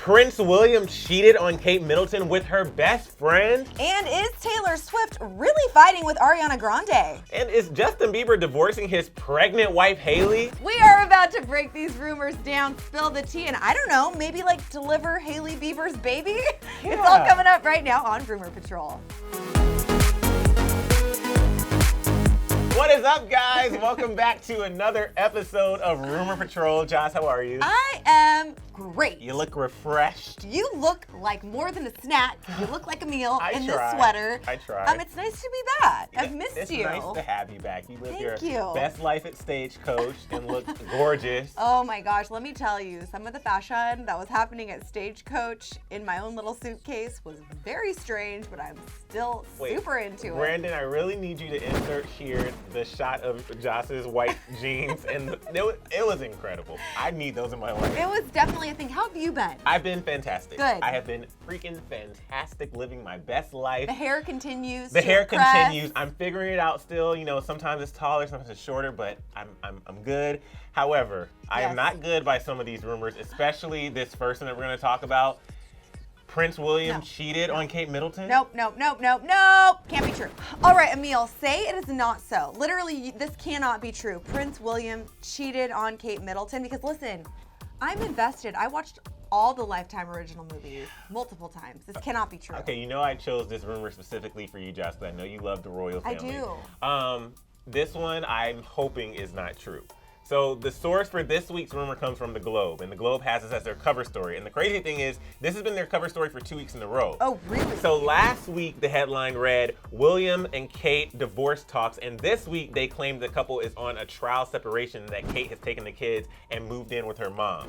Prince William cheated on Kate Middleton with her best friend? And is Taylor Swift really fighting with Ariana Grande? And is Justin Bieber divorcing his pregnant wife, Hailey? We are about to break these rumors down, spill the tea, and I don't know, maybe like deliver Hailey Bieber's baby? Yeah. It's all coming up right now on Rumor Patrol. What is up, guys? Welcome back to another episode of Rumor Patrol. Joss, how are you? I am great. You look refreshed. You look like more than a snack. You look like a meal in this sweater. I try. It's nice to be back. I've missed you. It's nice to have you back. You live Thank your you. best life at Stagecoach and look gorgeous. Oh my gosh, let me tell you, some of the fashion that was happening at Stagecoach in my own little suitcase was very strange, but I'm still super into it. Brandon, I really need you to insert here the shot of Joss's white jeans, and it was incredible. I need those in my life. It was definitely a thing. How have you been? I've been fantastic. Good. I have been freaking fantastic, living my best life. The hair continues. The hair continues. I'm figuring it out still. You know, sometimes it's taller, sometimes it's shorter, but I'm good. However, I am not good by some of these rumors, especially this first one that we're going to talk about. Prince William cheated on Kate Middleton? Nope. Can't be true. All right, Emile, say it is not so. Literally, this cannot be true. Prince William cheated on Kate Middleton because, listen, I'm invested. I watched all the Lifetime original movies multiple times. This cannot be true. Okay, you know I chose this rumor specifically for you, Joss, because I know you love the royal family. I do. This one I'm hoping is not true. So the source for this week's rumor comes from The Globe, and The Globe has this as their cover story. And the crazy thing is, this has been their cover story for 2 weeks in a row. Oh, really? So last week, the headline read, William and Kate divorce talks, and this week they claimed the couple is on a trial separation, that Kate has taken the kids and moved in with her mom.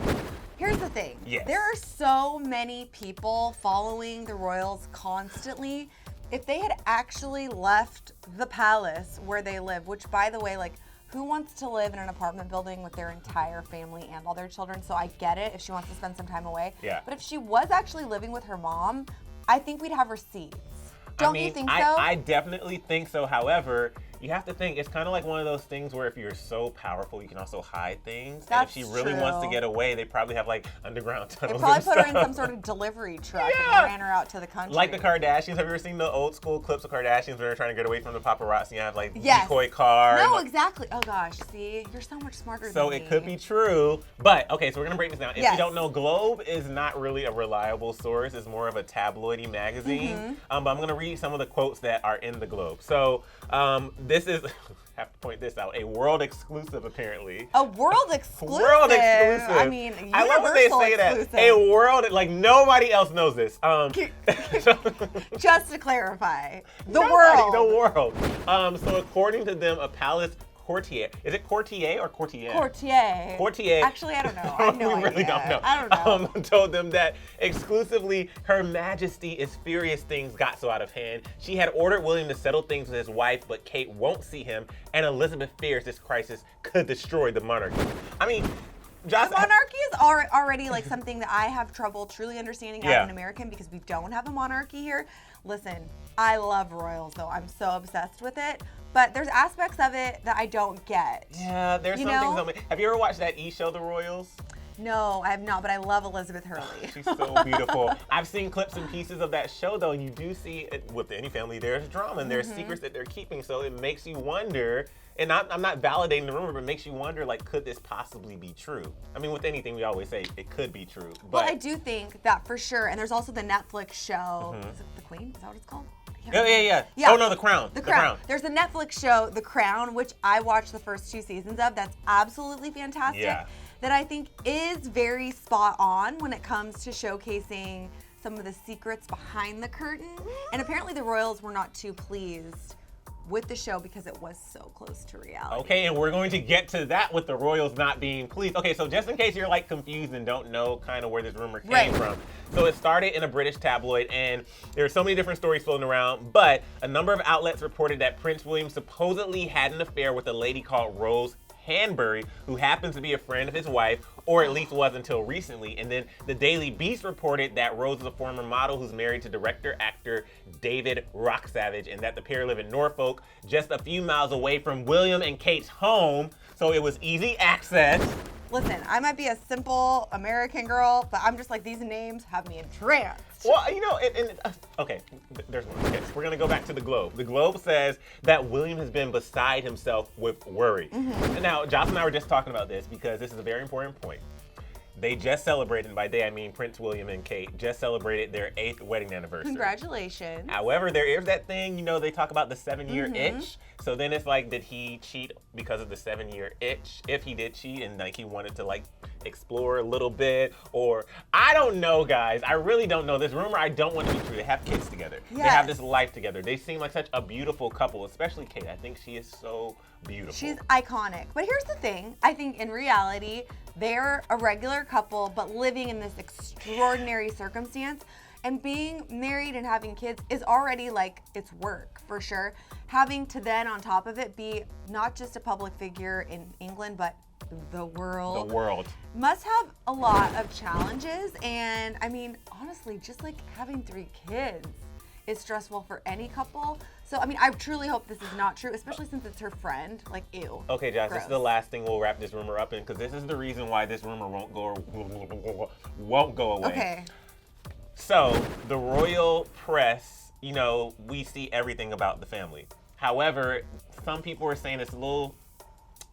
Here's the thing. Yes. There are so many people following the royals constantly. If they had actually left the palace where they live, which, by the way, like, who wants to live in an apartment building with their entire family and all their children? So I get it if she wants to spend some time away. Yeah. But if she was actually living with her mom, I think we'd have receipts. Don't you think so? I definitely think so. However, you have to think, it's kind of like one of those things where if you're so powerful, you can also hide things. That's and if she really wants to get away, they probably have like underground tunnels. They probably and put her in stuff. some sort of delivery truck and ran her out to the country. Like the Kardashians. Have you ever seen the old school clips of Kardashians where they're trying to get away from the paparazzi and have like decoy car? No, exactly. Oh gosh, see, you're so much smarter than me. So it could be true. But okay, so we're gonna break this down. If Yes. you don't know, Globe is not really a reliable source. It's more of a tabloidy magazine. But I'm gonna read some of the quotes that are in the Globe. So this is have to point this out. A world exclusive, apparently. A world exclusive? World exclusive. I mean, I love when they say exclusive. that. A world, like nobody else knows this. Just to clarify, the world. So according to them, a palace courtier. Is it courtier or courtier? Courtier. Courtier. Actually, I don't know. I have no we really idea. don't know. I don't know. Told them that exclusively Her Majesty is furious things got so out of hand. She had ordered William to settle things with his wife, but Kate won't see him, and Elizabeth fears this crisis could destroy the monarchy. I mean, Joss, the monarchy is already like something that I have trouble truly understanding as an American because we don't have a monarchy here. Listen, I love royals though. I'm so obsessed with it. But there's aspects of it that I don't get. Yeah, there's some things. Have you ever watched that show, The Royals? No, I have not, but I love Elizabeth Hurley. She's so beautiful. I've seen clips and pieces of that show, though, and you do see, with any family, there's drama, and there's secrets that they're keeping, so it makes you wonder, and I'm not validating the rumor, but it makes you wonder, like, could this possibly be true? I mean, with anything, we always say it could be true. But well, I do think that for sure, and there's also the Netflix show, is it The Queen? Is that what it's called? Yeah. Oh, no, The Crown. The Crown. There's a Netflix show, The Crown, which I watched the first 2 seasons of. That's absolutely fantastic. Yeah. That I think is very spot on when it comes to showcasing some of the secrets behind the curtain. And apparently the royals were not too pleased with the show because it was so close to reality. Okay, and we're going to get to that with the royals not being pleased. Okay, so just in case you're like confused and don't know kind of where this rumor came from. So it started in a British tabloid, and there are so many different stories floating around, but a number of outlets reported that Prince William supposedly had an affair with a lady called Rose Hanbury, who happens to be a friend of his wife, or at least was until recently. And then the Daily Beast reported that Rose is a former model who's married to director-actor David Rocksavage, and that the pair live in Norfolk, just a few miles away from William and Kate's home, so it was easy access. Listen, I might be a simple American girl, but I'm just like, these names have me entranced. Well, okay, there's one. Okay, so we're gonna go back to the Globe. The Globe says that William has been beside himself with worry. And now, Jocelyn and I were just talking about this because this is a very important point. They just celebrated, and by they I mean Prince William and Kate, just celebrated their 8th wedding anniversary. Congratulations. However, there is that thing, they talk about the 7-year itch. So then it's like, did he cheat because of the 7-year itch? If he did cheat and like he wanted to like explore a little bit, or I don't know, guys. I really don't know. This rumor I don't want to be true. They have kids together. Yes. They have this life together. They seem like such a beautiful couple, especially Kate. I think she is so beautiful. She's iconic. But here's the thing. I think in reality, they're a regular couple, but living in this extraordinary circumstance. And being married and having kids is already like, it's work for sure. Having to then on top of it be not just a public figure in England, but the world. The world. Must have a lot of challenges. And I mean, honestly, just like having 3 kids is stressful for any couple. So, I mean, I truly hope this is not true, especially since it's her friend. Like, ew. Okay, Josh, gross. This is the last thing we'll wrap this rumor up in, because this is the reason why this rumor won't go away. Okay. So, the royal press, we see everything about the family. However, some people are saying it's a little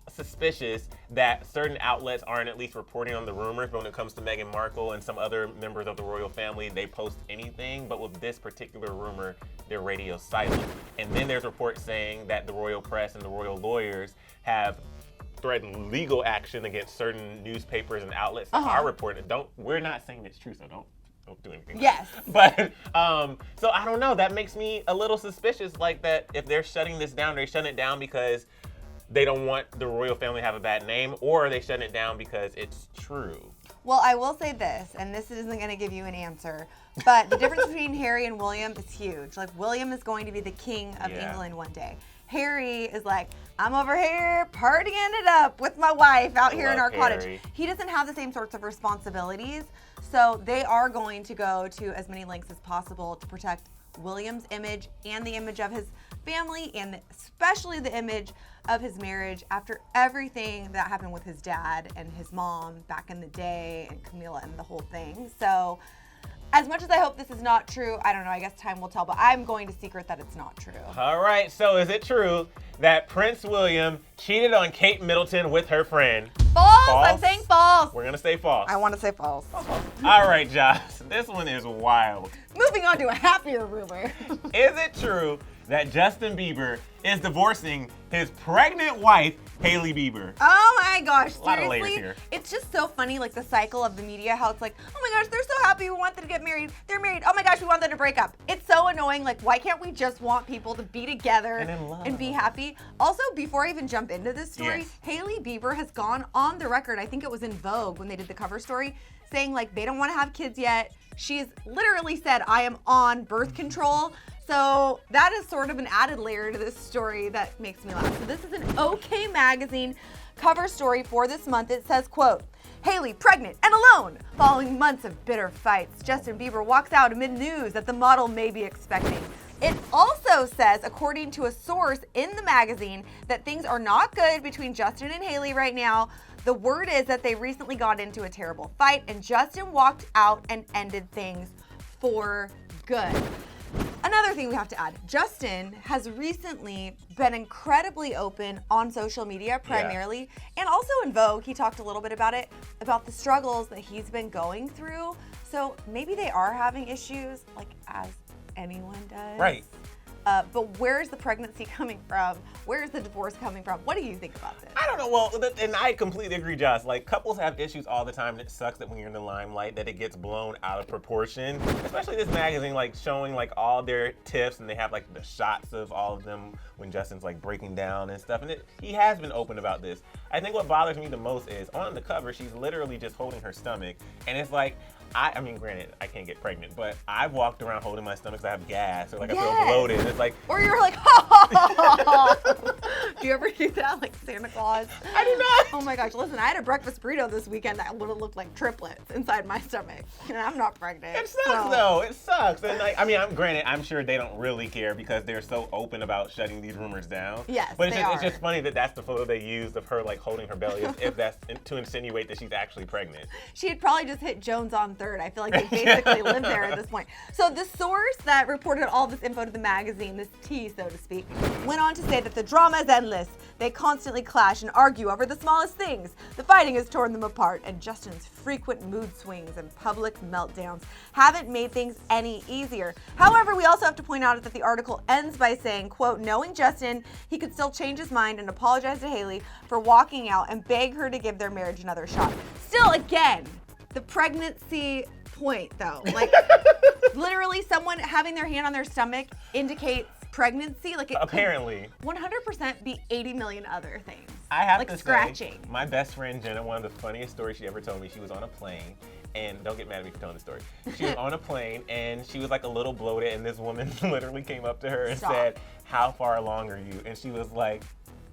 suspicious that certain outlets aren't at least reporting on the rumors, but when it comes to Meghan Markle and some other members of the royal family, they post anything. But with this particular rumor, their radio silent. And then there's reports saying that the royal press and the royal lawyers have threatened legal action against certain newspapers and outlets that are reporting. We're not saying it's true, so don't do anything. Yes. But so I don't know. That makes me a little suspicious. Like that, if they're shutting this down, they're shutting it down because they don't want the royal family to have a bad name, or are they shutting it down because it's true? Well, I will say this, and this isn't going to give you an answer, but the difference between Harry and William is huge. Like, William is going to be the king of England one day. Harry is like, I'm over here partying it up with my wife out here in our cottage. He doesn't have the same sorts of responsibilities, so they are going to go to as many lengths as possible to protect William's image and the image of his family, and especially the image of his marriage after everything that happened with his dad and his mom back in the day, and Camilla and the whole thing. So as much as I hope this is not true, I don't know, I guess time will tell, but I'm going to secret that it's not true. All right, so is it true that Prince William cheated on Kate Middleton with her friend? False! I'm saying false. We're gonna say false. I want to say false. All right, Josh, this one is wild. Moving on to a happier rumor. Is it true that Justin Bieber is divorcing his pregnant wife, Hailey Bieber? Oh my gosh, seriously? A lot of layers here. It's just so funny, like the cycle of the media, how it's like, oh my gosh, they're so happy, we want them to get married. They're married, oh my gosh, we want them to break up. It's so annoying, like why can't we just want people to be together and be happy? Also, before I even jump into this story, Hailey Bieber has gone on the record, I think it was in Vogue when they did the cover story, saying like they don't want to have kids yet. She's literally said, I am on birth control. So that is sort of an added layer to this story that makes me laugh. So this is an OK Magazine cover story for this month. It says, quote, Hailey pregnant and alone. Following months of bitter fights, Justin Bieber walks out amid news that the model may be expecting. It also says, according to a source in the magazine, that things are not good between Justin and Hailey right now. The word is that they recently got into a terrible fight and Justin walked out and ended things for good. Another thing we have to add, Justin has recently been incredibly open on social media primarily, and also in Vogue, he talked a little bit about it, about the struggles that he's been going through. So maybe they are having issues, like as anyone does. Right. But where's the pregnancy coming from? Where's the divorce coming from? What do you think about this? I don't know. Well, and I completely agree, Josh. Like, couples have issues all the time, and it sucks that when you're in the limelight that it gets blown out of proportion. Especially this magazine, like, showing, like, all their tips, and they have, like, the shots of all of them when Justin's, like, breaking down and stuff. And he has been open about this. I think what bothers me the most is, on the cover, she's literally just holding her stomach. And it's like, I mean, granted, I can't get pregnant, but I've walked around holding my stomach because I have gas or like I feel bloated. And it's like, or you're like, ha ha Do you ever do that, like Santa Claus? I do not. Oh my gosh, listen, I had a breakfast burrito this weekend that would have looked like triplets inside my stomach. And I'm not pregnant. It sucks though. It sucks. And like, I mean, granted, I'm sure they don't really care because they're so open about shutting these rumors down. Yes, but it's just funny that that's the photo they used of her like holding her belly, if that's to insinuate that she's actually pregnant. She had probably just hit Jones on third. I feel like they basically live there at this point. So the source that reported all this info to the magazine, this tea, so to speak, went on to say that the drama is endless. They constantly clash and argue over the smallest things. The fighting has torn them apart, and Justin's frequent mood swings and public meltdowns haven't made things any easier. However, we also have to point out that the article ends by saying, quote, knowing Justin, he could still change his mind and apologize to Hailey for walking out and beg her to give their marriage another shot. Still, again, the pregnancy point though, like literally someone having their hand on their stomach indicates pregnancy. Like it apparently 100% be 80 million other things. I have like to scratching. Say, my best friend Jenna, one of the funniest stories she ever told me, she was on a plane, and don't get mad at me for telling the story. She was on a plane and she was like a little bloated, and this woman literally came up to her and said, how far along are you? And she was like,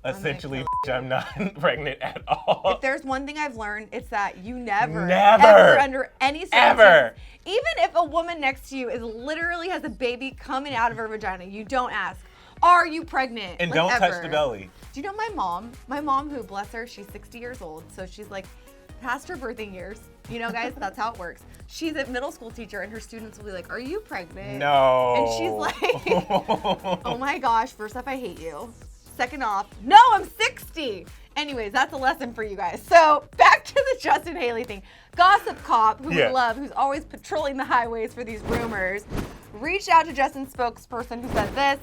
essentially, I'm not pregnant at all. If there's one thing I've learned, it's that you never, ever under any circumstance, even if a woman next to you is literally has a baby coming out of her vagina, you don't ask, are you pregnant? And like, don't ever. touch the belly. Do you know my mom? My mom, who, bless her, she's 60 years old, so she's like past her birthing years. You know, guys, that's how it works. She's a middle school teacher, and her students will be like, are you pregnant? No. And she's like, oh my gosh, first off, I hate you. Second off, no, I'm 60. Anyways, that's a lesson for you guys. So back to the Justin Hailey thing. Gossip Cop, who we love, who's always patrolling the highways for these rumors, reached out to Justin's spokesperson who said this.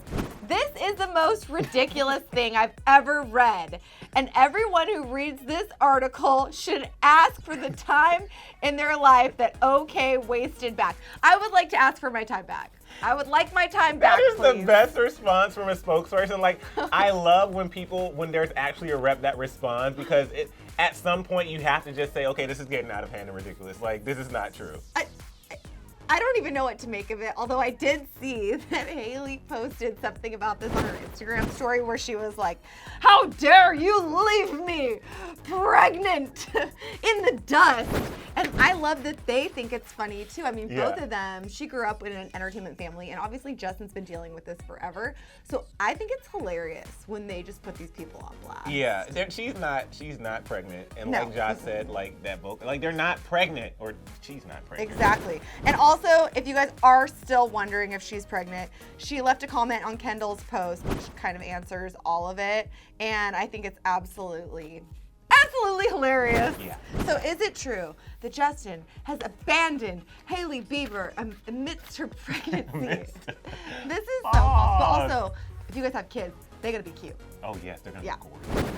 This is the most ridiculous thing I've ever read. And everyone who reads this article should ask for the time in their life that OK wasted back. I would like to ask for my time back. I would like my time back, That is please. the best response from a spokesperson. Like, I love when there's actually a rep that responds, because at some point you have to just say, okay, this is getting out of hand and ridiculous. Like, this is not true. I don't even know what to make of it, although I did see that Hailey posted something about this on her Instagram story where she was like, how dare you leave me pregnant in the dust? And I love that they think it's funny too. I mean, both of them, she grew up in an entertainment family, and obviously Justin's been dealing with this forever. So I think it's hilarious when they just put these people on blast. Yeah, she's not pregnant. And like Josh said, like that book, like they're not pregnant, or she's not pregnant. Exactly. And also, if you guys are still wondering if she's pregnant, she left a comment on Kendall's post, which kind of answers all of it. And I think it's absolutely hilarious. Yeah. So is it true that Justin has abandoned Hailey Bieber amidst her pregnancy? This is so awesome. But also, if you guys have kids, they gotta be cute. Oh yes, they're gonna be gorgeous.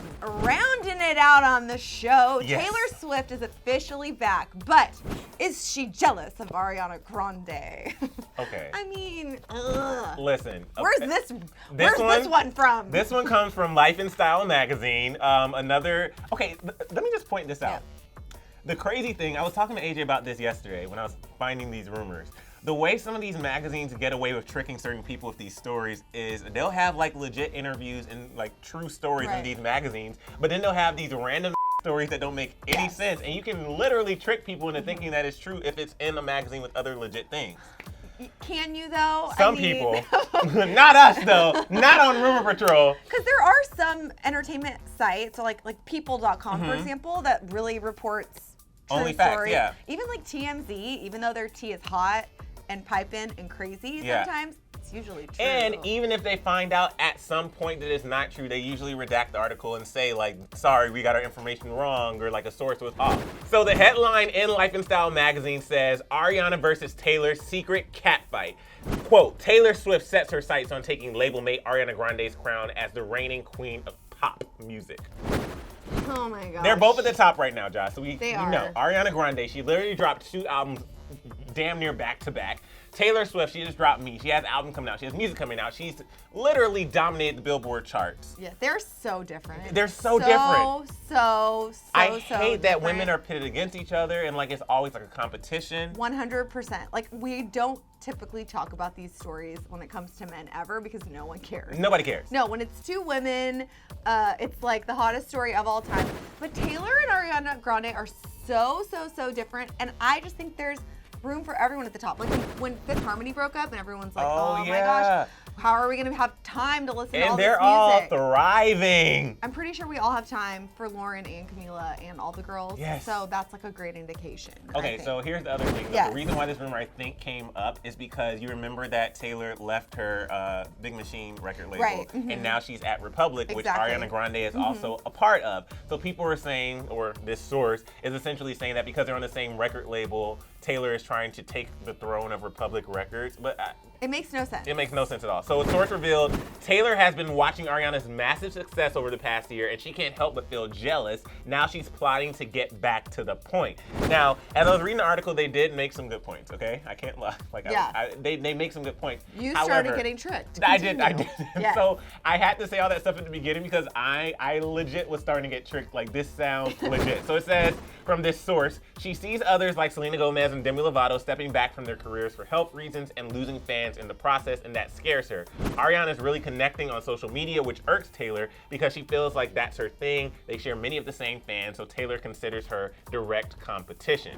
Rounding it out on the show, Yes. Taylor Swift is officially back, but is she jealous of Ariana Grande? Okay. I mean, ugh. Listen. Where's okay. this one from? This one comes from Life and Style magazine. Let me just point this out. The crazy thing, I was talking to AJ about this yesterday when I was finding these rumors. The way some of these magazines get away with tricking certain people with these stories is they'll have like legit interviews and like true stories in these magazines, but then they'll have these random stories that don't make any sense, and you can literally trick people into thinking that it's true if it's in a magazine with other legit things. Can you though? Some people. Not us though. Not on Rumor Patrol. Because there are some entertainment sites, so like people.com, for example, that really reports true Only facts, stories. yeah. Even like TMZ, even though their tea is hot and piping and crazy sometimes, it's usually true. And even if they find out at some point that it's not true, they usually redact the article and say like, sorry, we got our information wrong, or like a source was off. So the headline in Life and Style magazine says, Ariana versus Taylor's secret catfight. Quote, Taylor Swift sets her sights on taking label mate Ariana Grande's crown as the reigning queen of pop music. Oh my gosh. They're both at the top right now, Josh. So we are. know Ariana Grande, she literally dropped 2 albums damn near back to back. Taylor Swift, she just dropped Me. She has an album coming out. She has music coming out. She's literally dominated the Billboard charts. Yeah, they're so different. They're so different. I hate that women are pitted against each other and like it's always like a competition. 100%. Like we don't typically talk about these stories when it comes to men ever because no one cares. Nobody cares. No, when it's two women, it's like the hottest story of all time. But Taylor and Ariana Grande are so different, and I just think there's room for everyone at the top. Like when Fifth Harmony broke up and everyone's like, oh my gosh, how are we gonna have time to listen to all this music? And they're all thriving. I'm pretty sure we all have time for Lauren and Camila and all the girls. Yes. So that's like a great indication. Okay, so here's the other thing. Yes. The reason why this rumor I think came up is because you remember that Taylor left her Big Machine record label. Right. Mm-hmm. And now she's at Republic, which Exactly. Ariana Grande is also a part of. So people were saying, or this source is essentially saying that because they're on the same record label, Taylor is trying to take the throne of Republic Records. But it makes no sense. it makes no sense at all. So a source revealed Taylor has been watching Ariana's massive success over the past year, and she can't help but feel jealous. Now she's plotting to get back to the point. Now, as I was reading the article, they did make some good points, okay? I can't lie. Like, they make some good points. You started getting tricked. I did. Yeah. So I had to say all that stuff at the beginning because I legit was starting to get tricked. Like, this sounds legit. So it says, from this source, she sees others like Selena Gomez and Demi Lovato stepping back from their careers for health reasons and losing fans in the process, and that scares her. Ariana is really connecting on social media, which irks Taylor because she feels like that's her thing. They share many of the same fans, so Taylor considers her direct competition.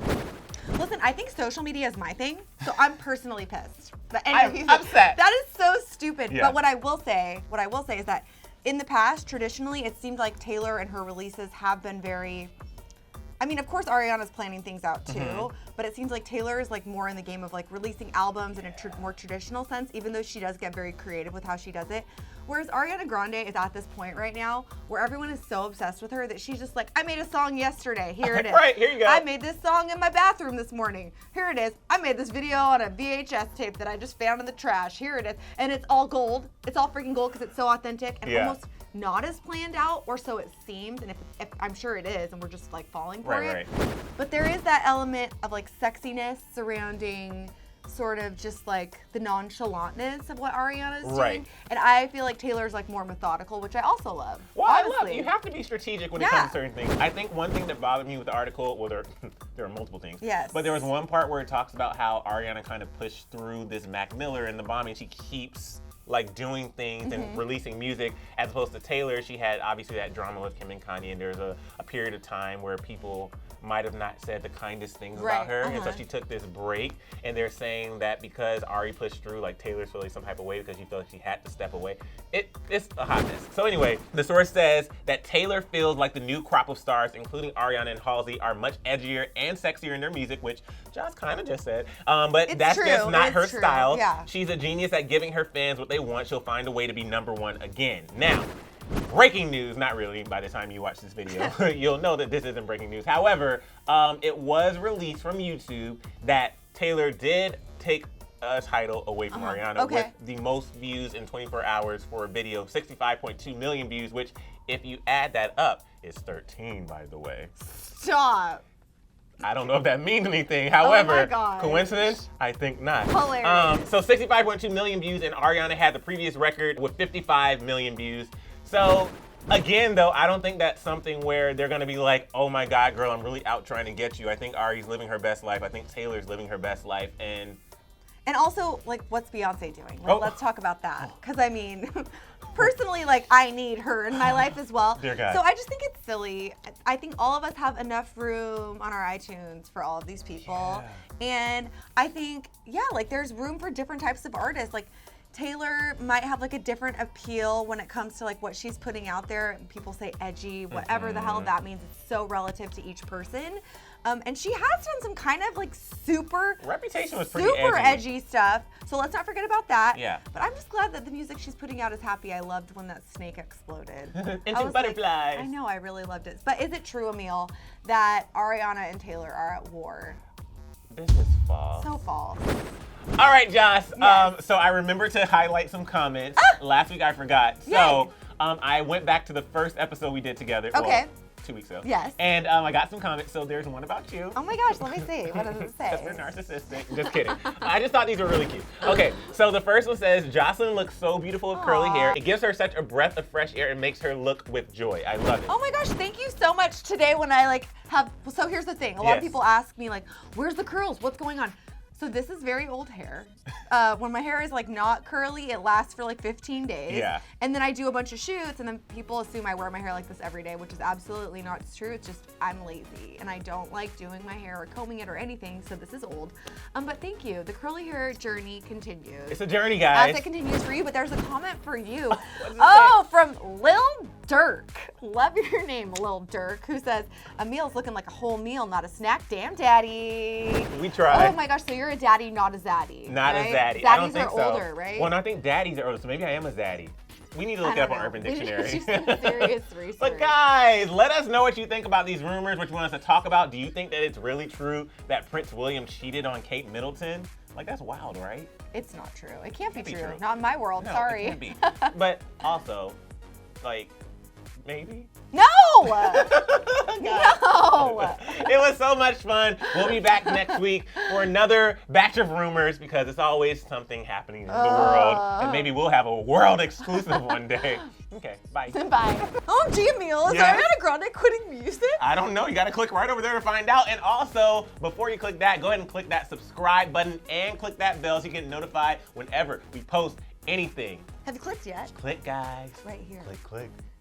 Listen, I think social media is my thing, so I'm personally pissed. I'm upset. That is so stupid. Yeah. But what I will say is that in the past, traditionally, it seemed like Taylor and her releases have been very. I mean, of course, Ariana's planning things out too, but it seems like Taylor is like more in the game of like releasing albums in a more traditional sense, even though she does get very creative with how she does it. Whereas Ariana Grande is at this point right now where everyone is so obsessed with her that she's just like, I made a song yesterday, here it is. Right, here you go. I made this song in my bathroom this morning, here it is. I made this video on a VHS tape that I just found in the trash, here it is. And it's all gold, it's all freaking gold because it's so authentic and almost not as planned out, or so it seems, and if I'm sure it is, and we're just like falling for it. Right. But there is that element of like sexiness surrounding sort of just like the nonchalantness of what Ariana's doing. And I feel like Taylor's like more methodical, which I also love. Well, honestly. I love you have to be strategic when it comes to certain things. I think one thing that bothered me with the article, well, there are multiple things. Yes. But there was one part where it talks about how Ariana kind of pushed through this Mac Miller and the bombing. She keeps like doing things and releasing music, as opposed to Taylor. She had obviously that drama with Kim and Kanye, and there's a period of time where people might have not said the kindest things about her, and so she took this break, and they're saying that because Ari pushed through, like Taylor's feeling some type of way because she felt like she had to step away. It's a hot mess. So anyway, the source says that Taylor feels like the new crop of stars, including Ariana and Halsey, are much edgier and sexier in their music, which Josh kind of just said, but that's just not her style. Yeah. She's a genius at giving her fans what they want. She'll find a way to be #1 again. Now, breaking news, not really, by the time you watch this video, you'll know that this isn't breaking news. However, it was released from YouTube that Taylor did take a title away from Ariana with the most views in 24 hours for a video, 65.2 million views, which if you add that up, is 13, by the way. Stop. I don't know if that means anything. However, gosh. Coincidence? I think not. Hilarious. So 65.2 million views, and Ariana had the previous record with 55 million views. So again, though, I don't think that's something where they're gonna be like, oh my God, girl, I'm really out trying to get you. I think Ari's living her best life. I think Taylor's living her best life, and also, like, what's Beyonce doing? Like, let's talk about that. Because, I mean, personally, like, I need her in my life as well. Dear God. So I just think it's silly. I think all of us have enough room on our iTunes for all of these people. And I think, like, there's room for different types of artists. Like, Taylor might have like a different appeal when it comes to like what she's putting out there. People say edgy, whatever the hell that means. It's so relative to each person. And she has done some kind of like Reputation was pretty edgy stuff. So let's not forget about that. Yeah. But I'm just glad that the music she's putting out is happy. I loved when that snake exploded. Into butterflies. Like, I know, I really loved it. But is it true, Emile, that Ariana and Taylor are at war? This is false. So false. All right, Josh. Yes. So I remember to highlight some comments. Last week I forgot. So I went back to the first episode we did together. Okay. Well, 2 weeks ago. Yes. And I got some comments, so there's one about you. Oh my gosh, let me see. What does it Because we're say? narcissistic. Just kidding. I just thought these were really cute. Okay, so the first one says, Joslyn looks so beautiful with curly hair. It gives her such a breath of fresh air and makes her look with joy. I love it. Oh my gosh, thank you so much. Today when I so here's the thing. A lot of people ask me where's the curls? What's going on? So this is very old hair. When my hair is not curly, it lasts for 15 days. Yeah. And then I do a bunch of shoots, and then people assume I wear my hair like this every day, which is absolutely not true. It's just I'm lazy, and I don't like doing my hair or combing it or anything, so this is old. But thank you. The curly hair journey continues. It's a journey, guys. As it continues for you, but there's a comment for you. What does it say? From Lil Dirk. Love your name, Lil Dirk, who says, a meal's looking like a whole meal, not a snack. Damn, daddy. We try. Oh my gosh, so you're a daddy, not a zaddy. Not right? a zaddy. Zaddies I don't think are so. older, right? Well, no, I think daddies are older, so maybe I am a zaddy. We need to look it up on Urban Dictionary. We need to do some serious research. But guys, let us know what you think about these rumors, what you want us to talk about. Do you think that it's really true that Prince William cheated on Kate Middleton? That's wild, right? It's not true. It can't be true. true. Not in my world. No, Sorry. it can't be. But also, maybe? No! No! It was so much fun. We'll be back next week for another batch of rumors because it's always something happening in the world. And maybe we'll have a world exclusive one day. Okay, bye. Bye. OMG, Emile, is Yes? Ariana Grande quitting music? I don't know. You got to click right over there to find out. And also, before you click that, go ahead and click that subscribe button and click that bell so you get notified whenever we post anything. Have you clicked yet? Click, guys. Right here. Click, click.